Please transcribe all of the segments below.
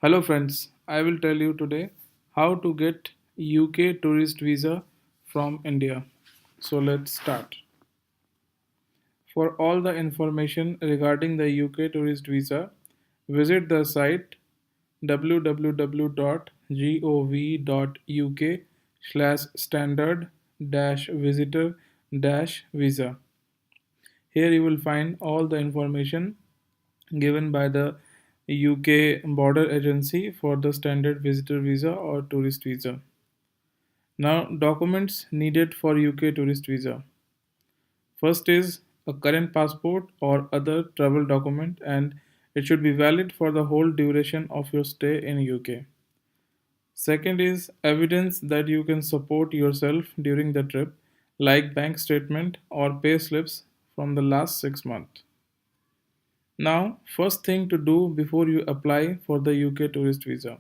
Hello friends, I will tell you today how to get UK tourist visa from India. So let's start. For all the information regarding the UK tourist visa, visit the site www.gov.uk/standard-visitor-visa. Here you will find all the information given by the UK border agency for the standard visitor visa or tourist visa. Now, documents needed for UK tourist visa. First is a current passport or other travel document, and it should be valid for the whole duration of your stay in UK. Second is evidence that you can support yourself during the trip, like bank statement or pay slips from the last 6 months. Now, first thing to do before you apply for the UK tourist visa.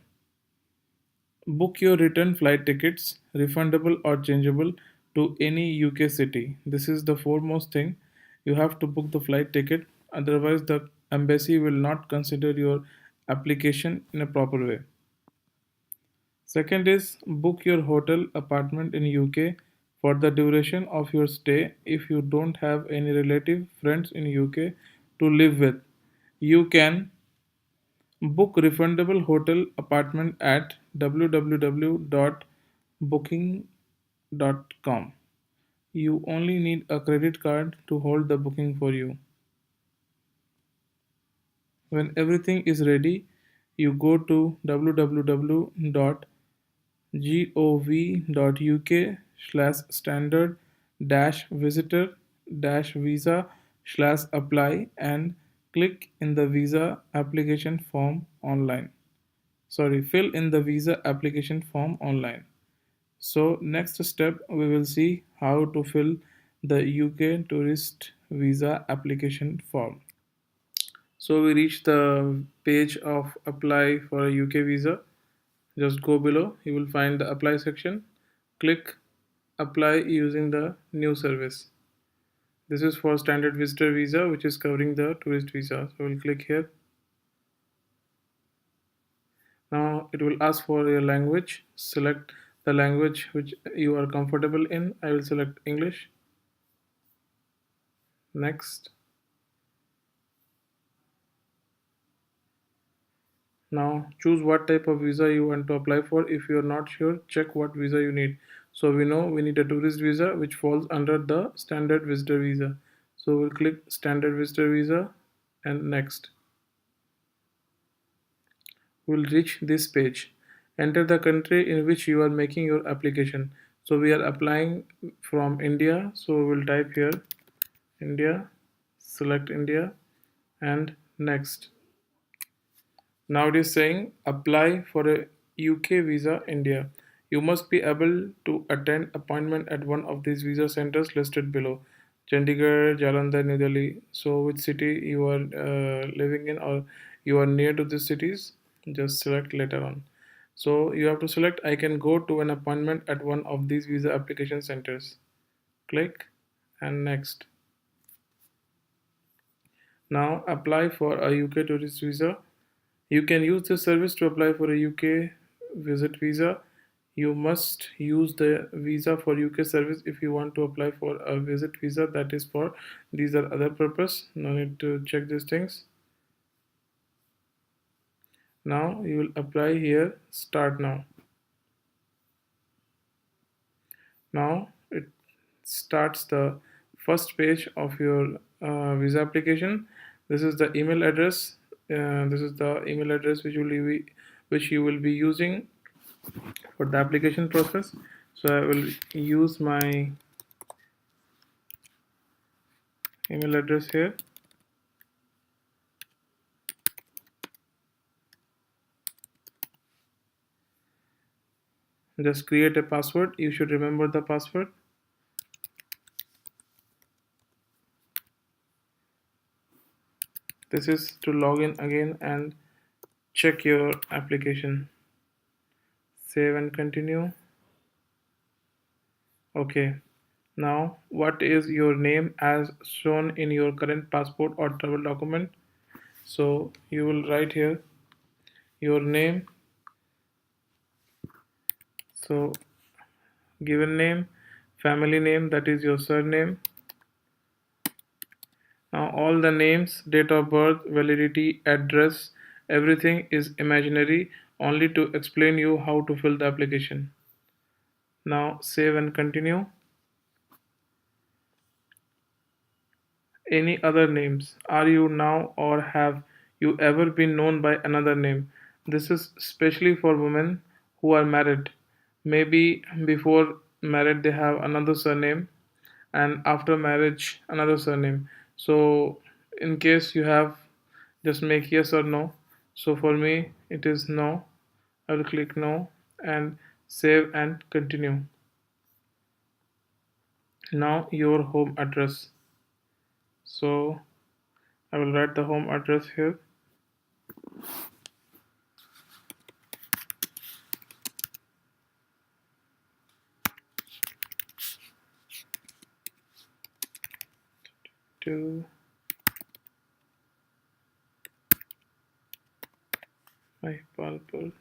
Book your return flight tickets, refundable or changeable, to any UK city. This is the foremost thing. You have to book the flight ticket, otherwise, the embassy will not consider your application in a proper way. Second is book your hotel apartment in UK for the duration of your stay if you don't have any relative friends in UK to live with. You can book refundable hotel apartment at www.booking.com. You only need a credit card to hold the booking for you. When everything is ready, you go to www.gov.uk/standard-visitor-visa/apply and click in the visa application form online. Fill in the visa application form online. So, next step, we will see how to fill the UK tourist visa application form. So, we reach the page of apply for a UK visa. Just go below, you will find the apply section. Click apply using the new service. This is for standard visitor visa, which is covering the tourist visa. So, we'll click here. Now it will ask for your language. Select the language which you are comfortable in. I will select English. Next. Now choose what type of visa you want to apply for. If you are not sure, check what visa you need. So we know we need a tourist visa which falls under the standard visitor visa. So we'll click standard visitor visa and next. We'll reach this page. Enter the country in which you are making your application. So we are applying from India. So we'll type here India, select India and next. Now it is saying apply for a UK visa India. You must be able to attend appointment at one of these visa centers listed below. Chandigarh, Jalandhar, New Delhi. So which city you are living in or you are near to these cities, just select later on. So you have to select I can go to an appointment at one of these visa application centers. Click and next. Now apply for a UK tourist visa. You can use this service to apply for a UK visit visa. You must use the visa for UK service if you want to apply for a visit visa. That is for these are other purpose. No need to check these things. Now you will apply here. Start now. Now it starts the first page of your visa application. This is the email address. This is the email address which you will be using for the application process. So I will use my email address here. Just create a password. You should remember the password. This is to log in again and check your application. Save and continue. Okay. Now, what is your name as shown in your current passport or travel document? So you will write here your name, so given name, family name, that is your surname. Now all the names, date of birth, validity, address, everything is imaginary only to explain you how to fill the application. Now save and continue. Any other names? Are you now or have you ever been known by another name? This is especially for women who are married. Maybe before married they have another surname and after marriage another surname. So in case you have, just make yes or no. So for me it is no. I will click no and save and continue. Now your home address. So I will write the home address here. 2 Mahipalpur,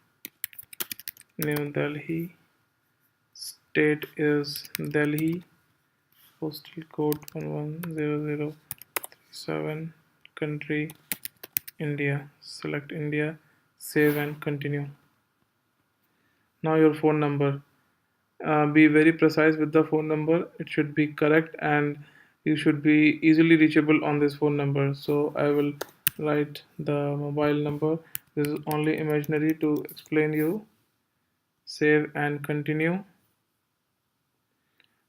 New Delhi. State is Delhi. Postal code 110037. Country India. Select India. Save and continue. Now your phone number. Be very precise with the phone number. It should be correct and you should be easily reachable on this phone number. So I will write the mobile number. This is only imaginary to explain you. Save and continue.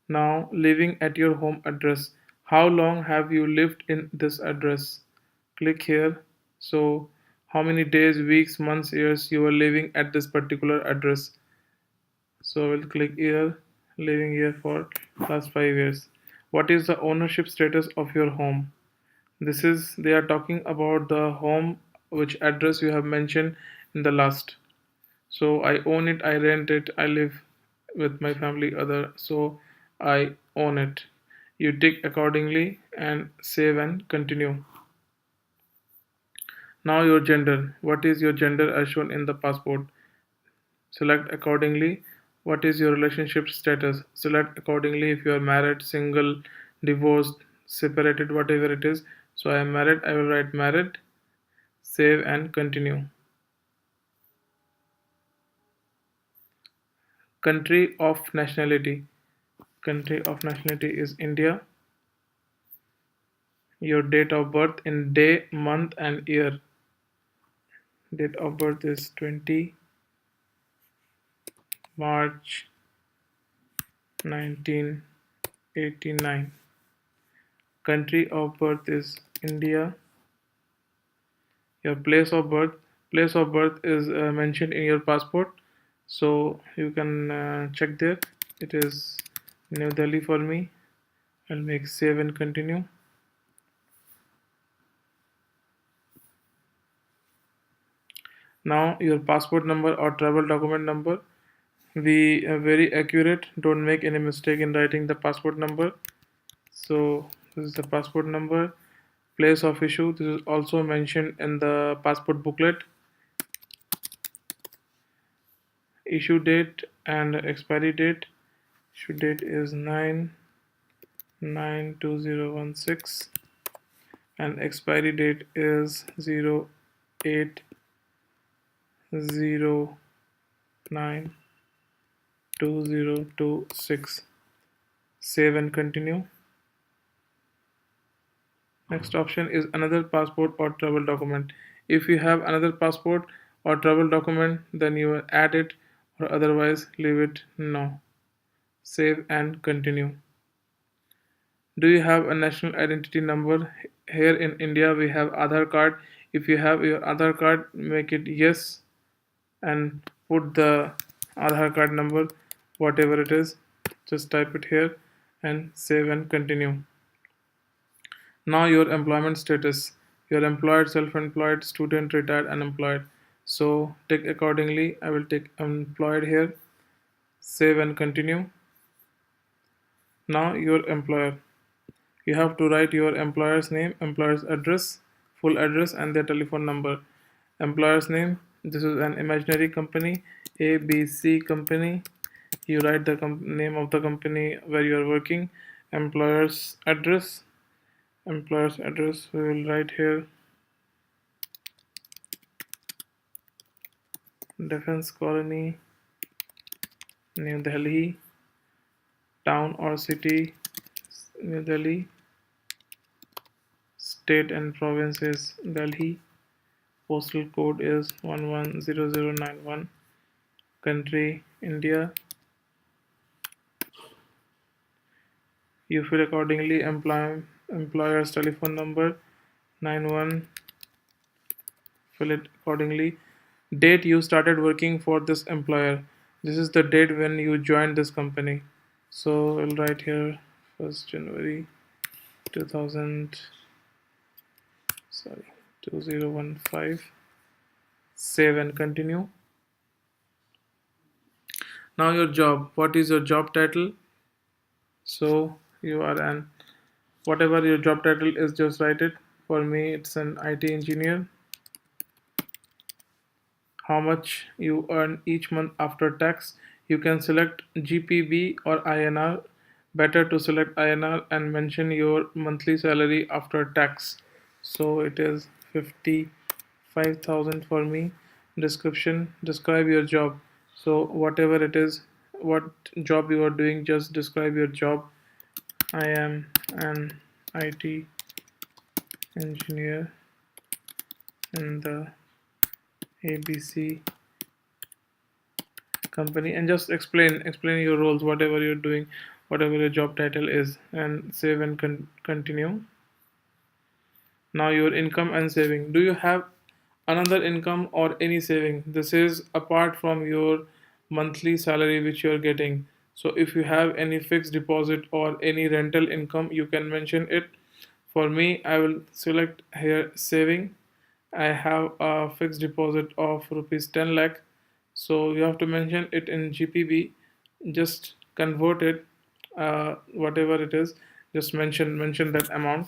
Now living at your home address. How long have you lived in this address? Click here. So how many days, weeks, months, years you are living at this particular address? So we'll click here, living here for last 5 years. What is the ownership status of your home? This is, they are talking about the home which address you have mentioned in the last. So I own it, I rent it, I live with my family other, so I own it. You tick accordingly and save and continue. Now your gender. What is your gender as shown in the passport? Select accordingly. What is your relationship status? Select accordingly if you are married, single, divorced, separated, whatever it is. So I am married, I will write married, save and continue. Country of nationality. Country of nationality is India. Your date of birth in day, month and year. Date of birth is 20 March 1989. Country of birth is India. Your place of birth is mentioned in your passport, so you can check there. It is New Delhi for me. I'll make save and continue. Now your passport number or travel document number. Be very accurate. Don't make any mistake in writing the passport number. So this is the passport number. Place of issue. This is also mentioned in the passport booklet. Issue date and expiry date. Issue date is 9/9/2016 and expiry date is 08/09/2026. Save and continue. Next option is another passport or travel document. If you have another passport or travel document, then you add it or otherwise leave it no. Save and continue. Do you have a national identity number? Here in India we have Aadhaar card. If you have your Aadhaar card, make it yes and put the Aadhaar card number, whatever it is, just type it here and save and continue. Now your employment status. You're employed, self-employed, student, retired, unemployed. So take accordingly. I will take employed here. Save and continue. Now your employer. You have to write your employer's name, employer's address, full address and their telephone number. Employer's name, This is an imaginary company, ABC company. You write the name of the company where you are working. Employer's address we will write here: Defense Colony, New Delhi. Town or city: New Delhi. State and province is Delhi. Postal code is 110091. Country: India. You fill accordingly. Employer's telephone number: 91. Fill it accordingly. Date you started working for this employer: this is the date when you joined this company. So we'll write here 1st January 2000, sorry, 2015. Save and continue. Now your job: what is your job title? So you are an, whatever your job title is, just write it. For me it's an IT engineer. How much you earn each month after tax? You can select GPB or INR. Better to select INR and mention your monthly salary after tax. So it is 55,000 for me. Description: describe your job. So whatever it is, what job you are doing, just describe your job. I am an IT engineer in the ABC company, and just explain your roles, whatever you're doing, whatever your job title is, and save and continue. Now your income and saving: do you have another income or any saving? This is apart from your monthly salary which you are getting. So if you have any fixed deposit or any rental income, you can mention it. For me, I will select here saving. I have a fixed deposit of rupees 10 lakh. So you have to mention it in GPB. Just convert it, whatever it is. Just mention that amount.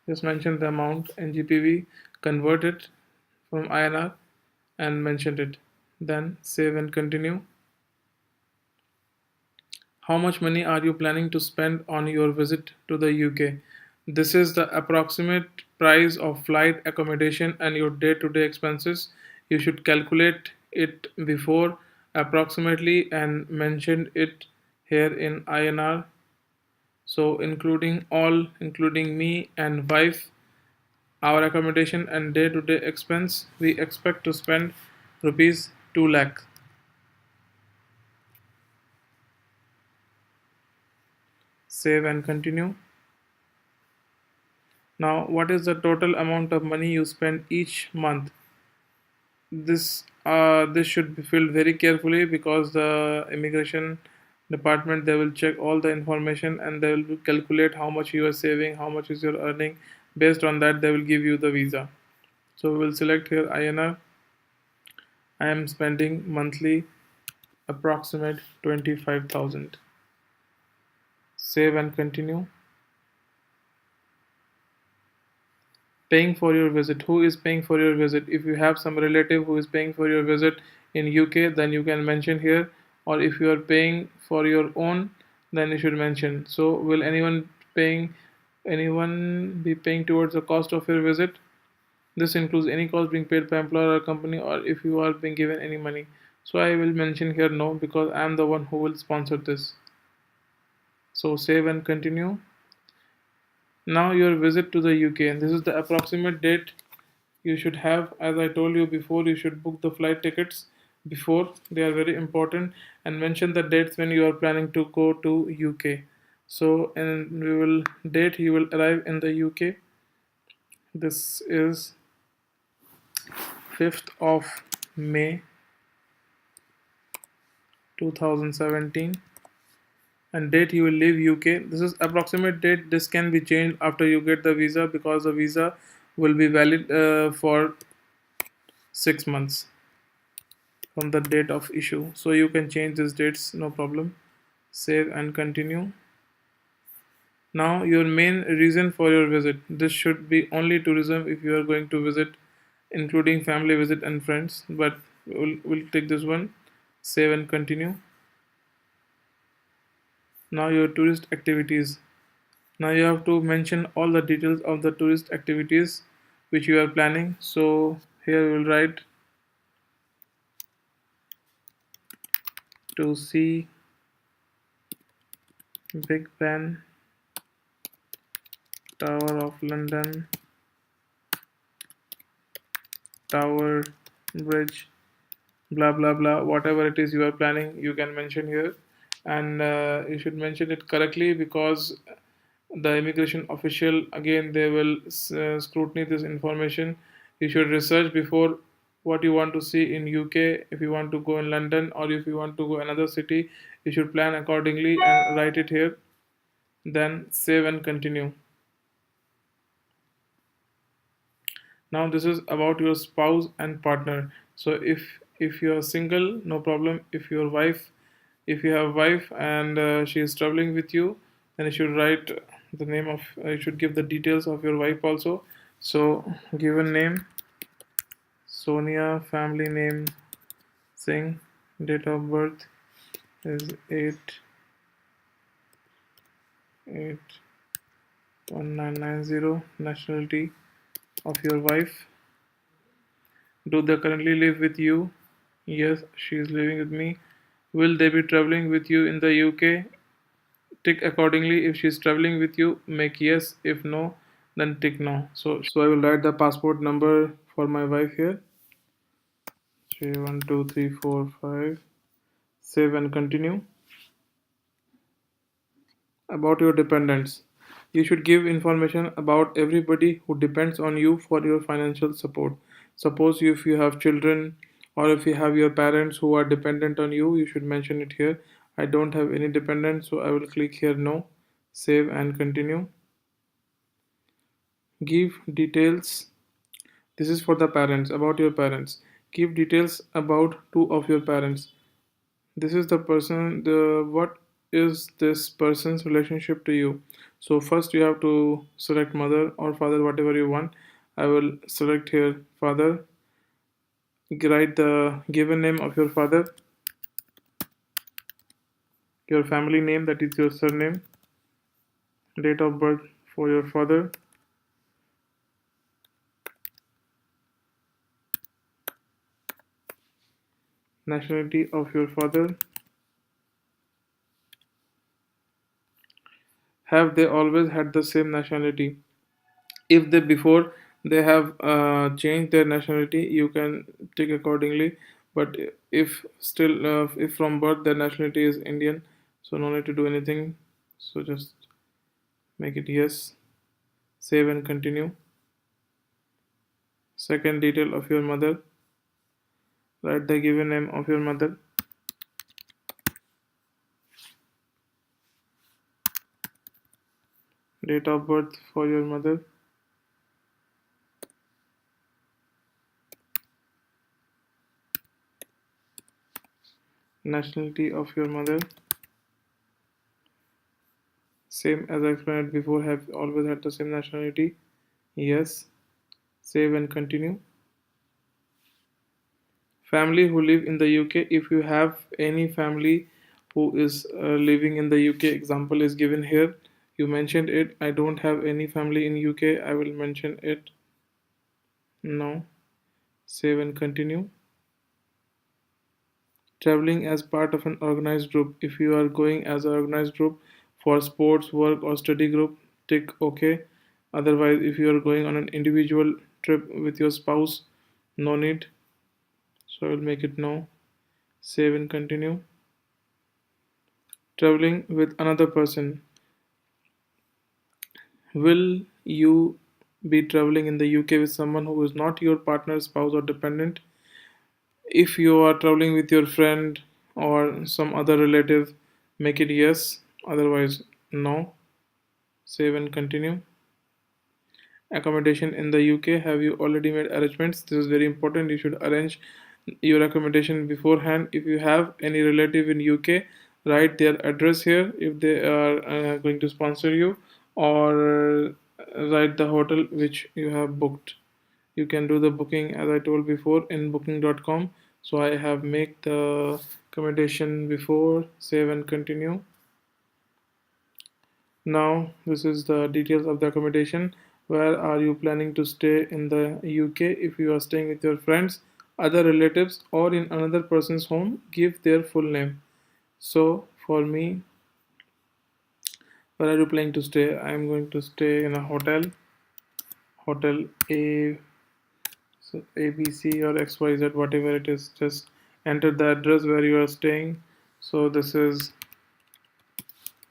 Just mention the amount in GPB. Convert it from INR and mention it. Then save and continue. How much money are you planning to spend on your visit to the UK? This is the approximate price of flight, accommodation, and your day to day expenses. You should calculate it before approximately and mention it here in INR. So, including all, including me and wife, our accommodation and day to day expense, we expect to spend rupees 2 lakh. Save and continue. Now, what is the total amount of money you spend each month? This should be filled very carefully, because the immigration department, they will check all the information and they will calculate how much you are saving, how much is your earning. Based on that, they will give you the visa. So we will select here INR. I am spending monthly approximate 25,000. Save and continue. Paying for your visit: who is paying for your visit? If you have some relative who is paying for your visit in UK, then you can mention here. Or if you are paying for your own, then you should mention. So will anyone be paying towards the cost of your visit? This includes any cost being paid by employer or company, or if you are being given any money. So I will mention here no, because I am the one who will sponsor this. So save and continue. Now your visit to the UK, and this is the approximate date you should have. As I told you before, you should book the flight tickets before. They are very important, and mention the dates when you are planning to go to UK. So and we will date you will arrive in the UK. This is 5th of May 2017. And date you will leave UK. This is approximate date. This can be changed after you get the visa, because the visa will be valid for 6 months from the date of issue. So you can change these dates, no problem. Save and continue. Now your main reason for your visit: this should be only tourism if you are going to visit including family visit and friends, but we'll take this one. Save and continue. Now your tourist activities. Now you have to mention all the details of the tourist activities which you are planning. So here we will write to see Big Ben, Tower of London, Tower Bridge, blah blah blah. Whatever it is you are planning, you can mention here, and you should mention it correctly because the immigration official again they will scrutiny this information. You should research before what you want to see in UK. If you want to go in London or if you want to go another city, you should plan accordingly and write it here. Then save and continue. Now this is about your spouse and partner. So if you are single, no problem. If you have wife and she is traveling with you, then you should write the name of you should give the details of your wife also. So given name Sonia, family name Singh, date of birth is 8/8/1990, nationality of your wife. Do they currently live with you? Yes, she is living with me. Will they be traveling with you in the UK? Tick accordingly. If she is traveling with you, make yes. If no, then tick no. So I will write the passport number for my wife here. 3123455. Save and continue. About your dependents. You should give information about everybody who depends on you for your financial support. Suppose if you have children or if you have your parents who are dependent on you, you should mention it here. I don't have any dependents, so I will click here no. Save and continue. Give details. This is for the parents, about your parents. Give details about two of your parents. This is the person, the what is this person's relationship to you. So first you have to select mother or father, whatever you want. I will select here father. Write the given name of your father, your family name, that is your surname, date of birth for your father, nationality of your father. Have they always had the same nationality? If they before they have changed their nationality, you can tick accordingly. But if still if from birth their nationality is Indian, so no need to do anything. So just make it yes. Save and continue. Second detail of your mother. Write the given name of your mother. Date of birth for your mother. Nationality of your mother. Same as I explained before, have always had the same nationality. Yes. Save and continue. Family who live in the UK. If you have any family who is living in the UK, example is given here. You mentioned it. I don't have any family in UK. I will mention it. No. Save and continue. Traveling as part of an organized group. If you are going as an organized group for sports, work, or study group, tick OK. Otherwise, if you are going on an individual trip with your spouse, no need. So I will make it no. Save and continue. Traveling with another person. Will you be traveling in the UK with someone who is not your partner, spouse, or dependent? If you are traveling with your friend or some other relative, make it yes, otherwise, no. Save and continue. Accommodation in the UK. Have you already made arrangements? This is very important. You should arrange your accommodation beforehand. If you have any relative in UK, write their address here if they are going to sponsor you, or write the hotel which you have booked. You can do the booking as I told before in booking.com. So I have make the accommodation before. Save and continue. Now this is the details of the accommodation. Where are you planning to stay in the UK? If you are staying with your friends, other relatives, or in another person's home, give their full name. So for me, where are you planning to stay? I am going to stay in a hotel A, so ABC or XYZ, whatever it is. Just enter the address where you are staying. So this is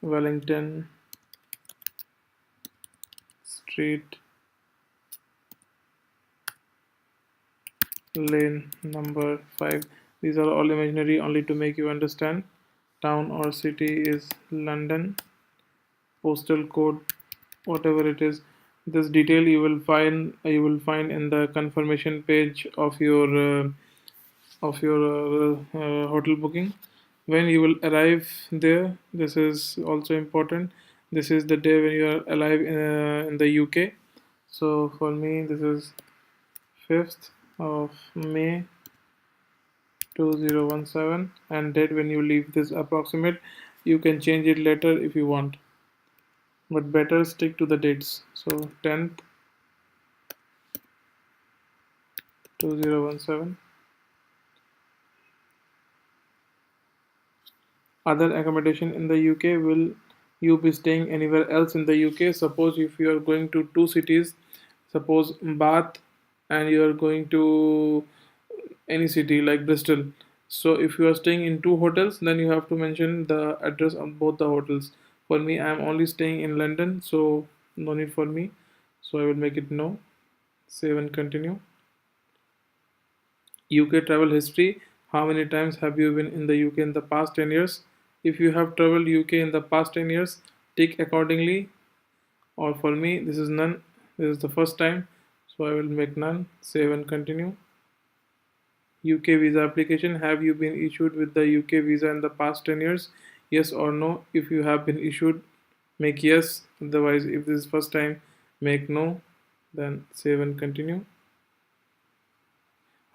Wellington Street, Lane number 5. These are all imaginary only to make you understand. Town or city is London. Postal code, whatever it is. This detail you will find in the confirmation page of your hotel booking. When you will arrive there, this is also important. This is the day when you are alive in the UK. So for me, this is 5th of May 2017, and date when you leave this approximate. You can change it later if you want, but better stick to the dates. So 10th 2017. Other accommodation in the UK. Will you be staying anywhere else in the UK? Suppose if you are going to two cities, suppose Bath, and you are going to any city like Bristol. So if you are staying in two hotels, then you have to mention the address of both the hotels. For me, I am only staying in London, so no need for me. So I will make it no. Save and continue. UK travel history. How many times have you been in the UK in the past 10 years? If you have traveled UK in the past 10 years, tick accordingly. Or for me, this is none. This is the first time. So I will make none. Save and continue. UK visa application. Have you been issued with the UK visa in the past 10 years? Yes or no. If you have been issued, make yes. Otherwise, if this is first time, make no. Then save and continue.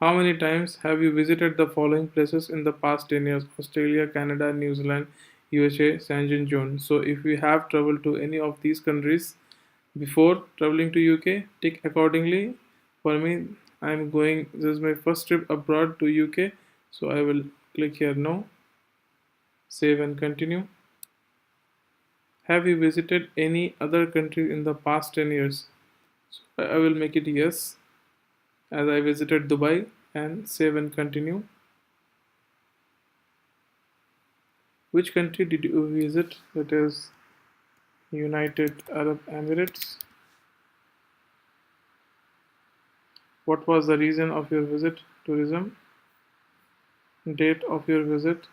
How many times have you visited the following places in the past 10 years? Australia, Canada, New Zealand, USA, Schengen zone. So if you have traveled to any of these countries before traveling to UK, tick accordingly. For me, I'm going, this is my first trip abroad to UK. So I will click here no, save and continue. Have you visited any other country in the past 10 years? So I will make it yes, as I visited Dubai, and save and continue. Which country did you visit? That is United Arab Emirates. What was the reason of your visit? Tourism. Date of your visit.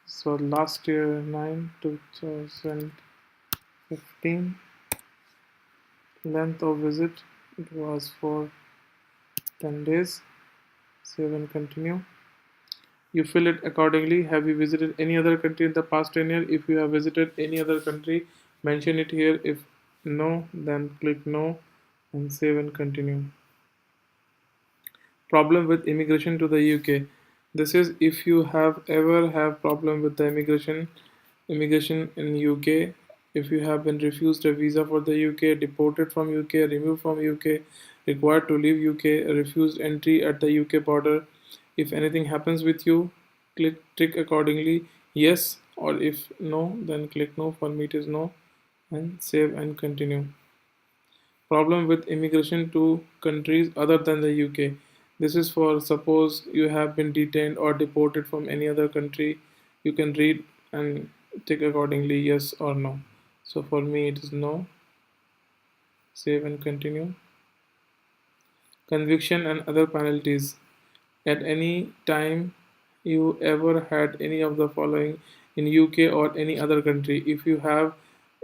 So last year 9 2015. Length of visit. It was for 10 days. Save and continue. You fill it accordingly. Have you visited any other country in the past 10 years? If you have visited any other country, mention it here. If no, then click no and save and continue. Problem with immigration to the UK. This is if you have ever have problem with the immigration in UK. If you have been refused a visa for the UK, deported from UK, removed from UK, required to leave UK, refused entry at the UK border. If anything happens with you, tick accordingly yes, or if no, then click no. For me it is no, and save and continue. Problem with immigration to countries other than the UK. This is for suppose you have been detained or deported from any other country. You can read and tick accordingly yes or no. So for me it is no. Save and continue. Conviction and other penalties. At any time you ever had any of the following in UK or any other country. If you have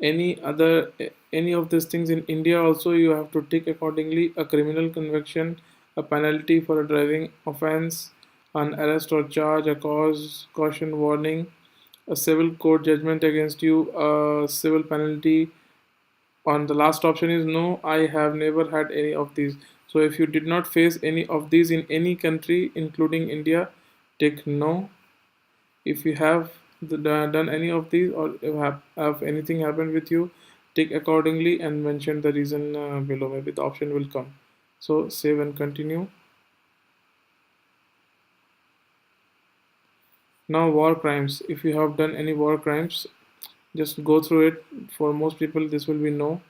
any of these things in India also, you have to tick accordingly. A criminal conviction, a penalty for a driving offense, an arrest or charge, a caution warning, a civil court judgment against you, a civil penalty. On the last option is no, I have never had any of these. So if you did not face any of these in any country including India, tick no. If you have done any of these, or have anything happened with you, tick accordingly and mention the reason below. Maybe the option will come. So save and continue. Now war crimes. If you have done any war crimes, just go through it. For most people this will be no.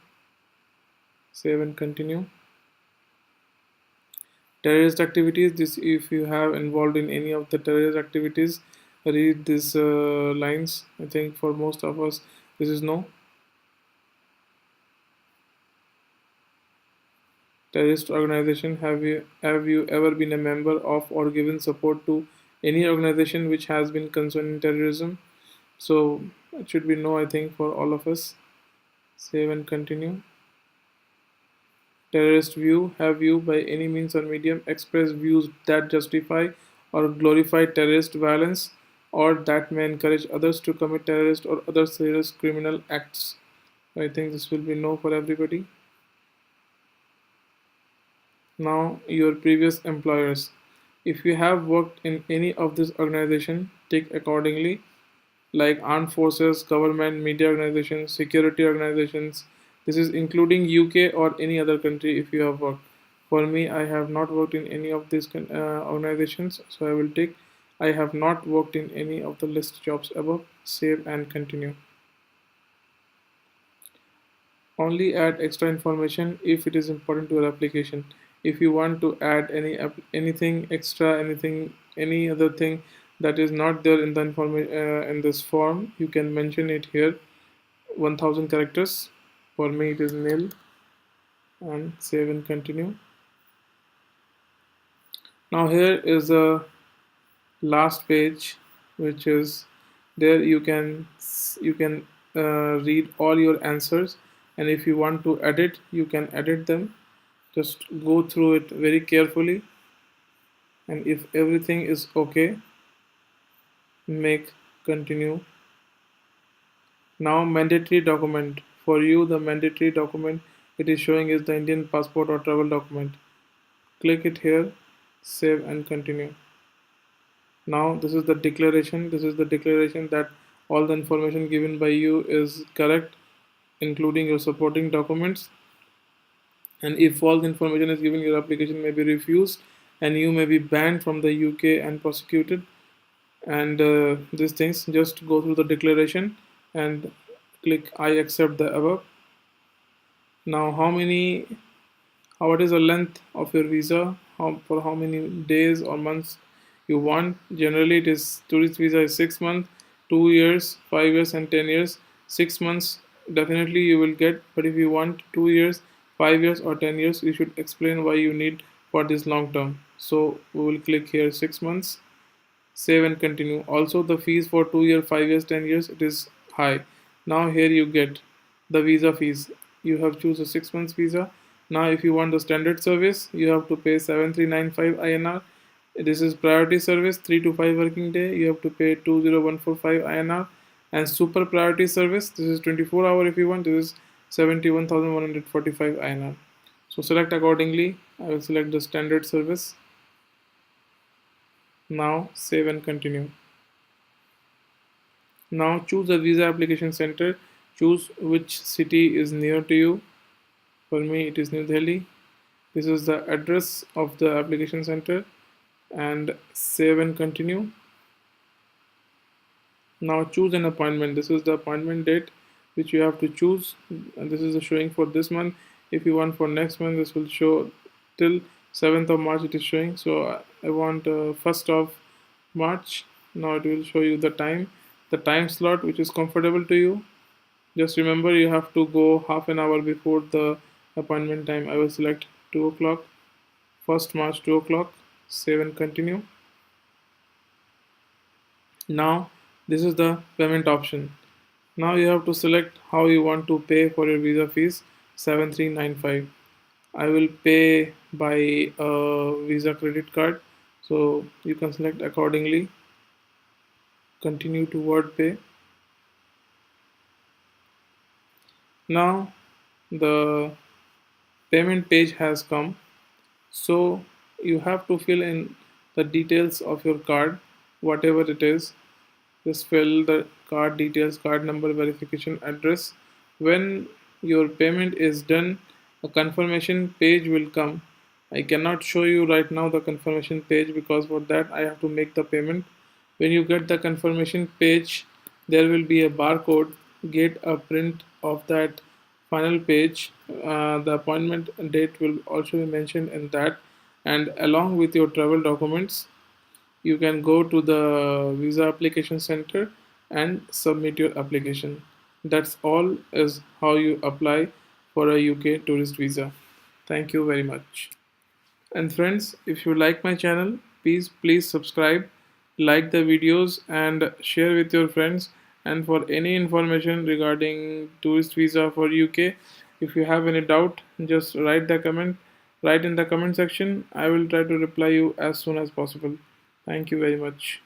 Save and continue. Terrorist activities. This, if you have involved in any of the terrorist activities, read these lines. I think for most of us this is no. Terrorist organization. Have you ever been a member of or given support to any organization which has been concerned in terrorism? So it should be no, I think, for all of us. Save and continue. Terrorist view. Have you, by any means or medium, expressed views that justify or glorify terrorist violence, or that may encourage others to commit terrorist or other serious criminal acts? I think this will be no for everybody. Now, your previous employers. If you have worked in any of this organization, tick accordingly, like armed forces, government, media organizations, security organizations. This is including UK or any other country if you have worked. For me, I have not worked in any of these organizations, so I will tick I have not worked in any of the list jobs above. Save and continue. Only add extra information if it is important to your application. If you want to add anything extra, any other thing that is not there in the information in this form, you can mention it here. 1000 characters. For me it is nil. And save and continue. Now here is the last page, which is there you can read all your answers, and if you want to edit, you can edit them. Just go through it very carefully, and if everything is okay, make continue. Now mandatory document. For you, the mandatory document it is showing is the Indian passport or travel document. Click it here, save and continue. Now this is the declaration that all the information given by you is correct, including your supporting documents. And if false information is given, your application may be refused and you may be banned from the UK and prosecuted. And these things, just go through the declaration and click I accept the above. Now what is the length of your visa, for how many days or months you want. Generally it is tourist visa is 6 months, 2 years, 5 years and 10 years. 6 months definitely you will get, but if you want 2 years, 5 years or 10 years, you should explain why you need for this long term. So we will click here 6 months, save and continue. Also the fees for 2 year, 5 years, 10 years, it is high. Now here you get the visa fees. You have choose a 6 months visa. Now if you want the standard service, you have to pay 7395 INR. This is priority service, 3 to 5 working day, you have to pay 20145 INR. And super priority service, this is 24 hour if you want, this is 71,145 INR. So select accordingly. I will select the standard service. Now save and continue. Now choose the visa application center. Choose which city is near to you. For me it is New Delhi. This is the address of the application center, and save and continue. Now choose an appointment. This is the appointment date which you have to choose, and this is the showing for this month. If you want for next month, this will show till 7th of March it is showing. So I want 1st of March. Now it will show you the time slot which is comfortable to you. Just remember you have to go half an hour before the appointment time. I will select 2 o'clock, 1st March 2 o'clock, save and continue. Now this is the payment option. Now you have to select how you want to pay for your visa fees. 7395. I will pay by a Visa credit card, so you can select accordingly. Continue to word pay. Now the payment page has come. So you have to fill in the details of your card, whatever it is. Just fill the card details, card number, verification address. When your payment is done, a confirmation page will come. I cannot show you right now the confirmation page because for that I have to make the payment. When you get the confirmation page, there will be a barcode. Get a print of that final page. The appointment date will also be mentioned in that, and along with your travel documents, you can go to the visa application center and submit your application. That's all is how you apply for a UK tourist visa. Thank you very much. And friends, if you like my channel, please subscribe, like the videos and share with your friends. And for any information regarding tourist visa for UK, if you have any doubt, just write in the comment section. I will try to reply you as soon as possible. Thank you very much.